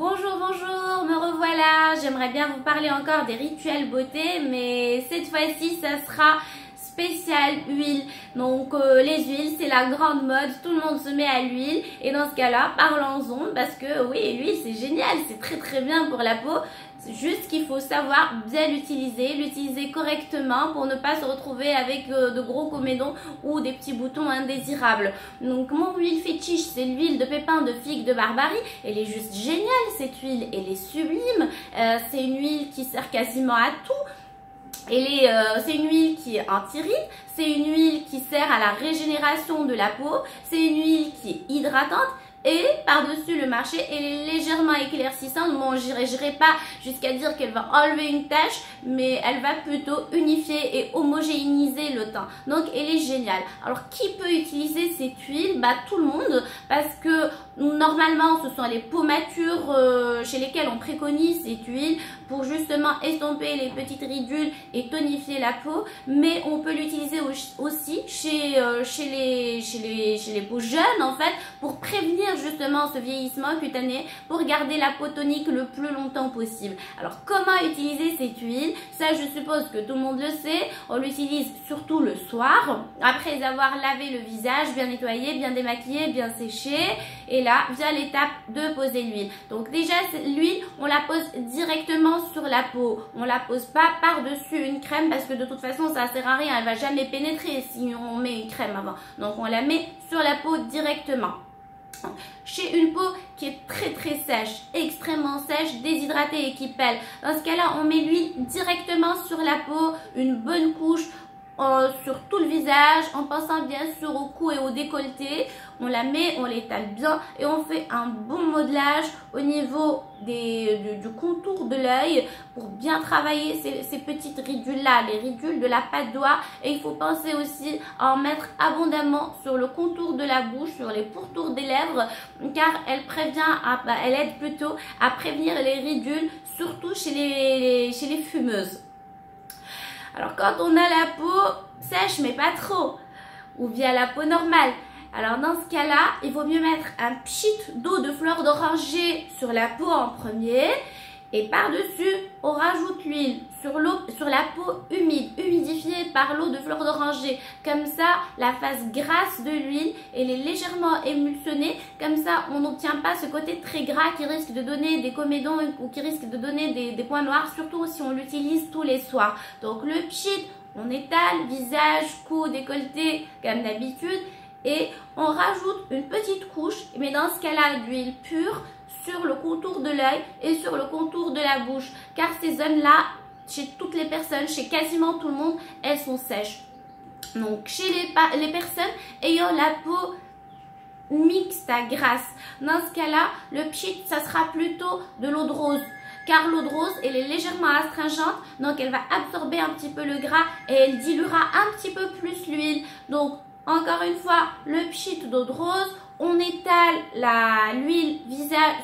Bonjour, bonjour, me revoilà. J'aimerais bien vous parler encore des rituels beauté, mais cette fois-ci, ça sera spécial huile. Donc les huiles, c'est la grande mode, tout le monde se met à l'huile. Et dans ce cas-là, parlons-en, parce que oui, l'huile, c'est génial, c'est très bien pour la peau. C'est juste qu'il faut savoir bien l'utiliser correctement pour ne pas se retrouver avec de gros comédons ou des petits boutons indésirables. Donc mon huile fétiche, c'est l'huile de pépins de figue de Barbarie. Elle est juste géniale cette huile, elle est sublime. C'est une huile qui sert quasiment à tout. C'est une huile qui est anti-rides, c'est une huile qui sert à la régénération de la peau, c'est une huile qui est hydratante. Et par-dessus le marché, elle est légèrement éclaircissante. Bon, j'irai pas jusqu'à dire qu'elle va enlever une tache, mais elle va plutôt unifier et homogénéiser le teint. Donc, elle est géniale. Alors, qui peut utiliser cette huile? Bah, tout le monde, parce que normalement, ce sont les peaux matures chez lesquelles on préconise cette huile pour justement estomper les petites ridules et tonifier la peau. Mais on peut l'utiliser aussi chez les peaux jeunes, en fait, pour prévenir justement ce vieillissement cutané, pour garder la peau tonique le plus longtemps possible. Alors comment utiliser cette huile? Ça, je suppose que tout le monde le sait. On l'utilise surtout le soir, après avoir lavé le visage, bien nettoyé, bien démaquillé, bien séché. Et là vient l'étape de poser l'huile. Donc déjà, l'huile, on la pose directement sur la peau. On la pose pas par-dessus une crème, parce que de toute façon ça sert à rien, elle va jamais pénétrer si on met une crème avant. Donc on la met sur la peau directement. Chez une peau qui est très sèche, extrêmement sèche, déshydratée et qui pèle, dans ce cas-là, on met l'huile directement sur la peau, une bonne couche sur tout le visage, en passant bien sûr au cou et au décolleté. On la met, on l'étale bien et on fait un bon modelage au niveau du contour de l'œil pour bien travailler ces petites ridules là, les ridules de la patte d'oie. Et il faut penser aussi à en mettre abondamment sur le contour de la bouche, sur les pourtours des lèvres, car elle aide plutôt à prévenir les ridules, surtout chez les fumeuses. Alors quand on a la peau sèche mais pas trop, ou bien la peau normale, alors dans ce cas-là, il vaut mieux mettre un pchit d'eau de fleur d'oranger sur la peau en premier. Et par-dessus, on rajoute l'huile sur la peau humide, humidifiée par l'eau de fleur d'oranger. Comme ça, la face grasse de l'huile, elle est légèrement émulsionnée. Comme ça, on n'obtient pas ce côté très gras qui risque de donner des comédons ou qui risque de donner des points noirs, surtout si on l'utilise tous les soirs. Donc le pchit, on étale, visage, cou, décolleté, comme d'habitude. Et on rajoute une petite couche, mais dans ce cas-là, d'huile pure, sur le contour de l'œil et sur le contour de la bouche, car ces zones-là, chez toutes les personnes, chez quasiment tout le monde, elles sont sèches. Donc chez les personnes ayant la peau mixte à grasse, dans ce cas-là, le pchit, ça sera plutôt de l'eau de rose, car l'eau de rose, elle est légèrement astringente, donc elle va absorber un petit peu le gras et elle diluera un petit peu plus l'huile. Donc encore une fois, le pchit d'eau de rose, on étale l'huile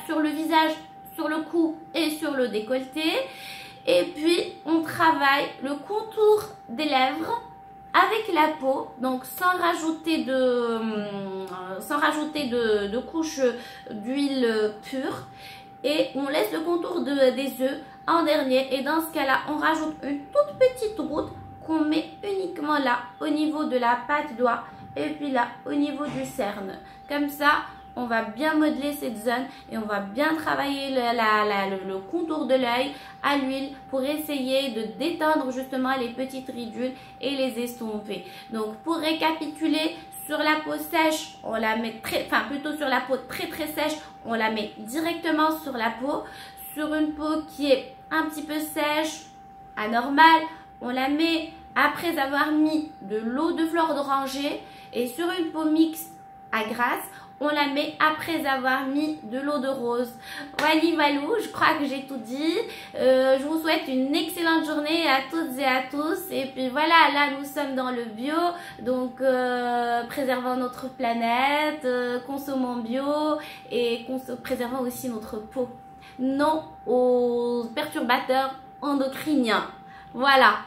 sur le visage, sur le cou et sur le décolleté. Et puis, on travaille le contour des lèvres avec la peau, donc sans rajouter de couche d'huile pure. Et on laisse le contour des yeux en dernier. Et dans ce cas-là, on rajoute une toute petite goutte qu'on met uniquement là, au niveau de la patte d'oie. Et puis là, au niveau du cerne. Comme ça, on va bien modeler cette zone et on va bien travailler le contour de l'œil à l'huile pour essayer de détendre justement les petites ridules et les estomper. Donc, pour récapituler, sur la peau sèche, on la met plutôt sur la peau très sèche, on la met directement sur la peau. Sur une peau qui est un petit peu sèche, anormale, on la met après avoir mis de l'eau de fleur d'oranger. Et sur une peau mixte à grasse, on la met après avoir mis de l'eau de rose. Voilà, je crois que j'ai tout dit. Je vous souhaite une excellente journée à toutes et à tous. Et puis voilà, là nous sommes dans le bio. Donc préservons notre planète, consommons bio et préservons aussi notre peau. Non aux perturbateurs endocriniens. Voilà.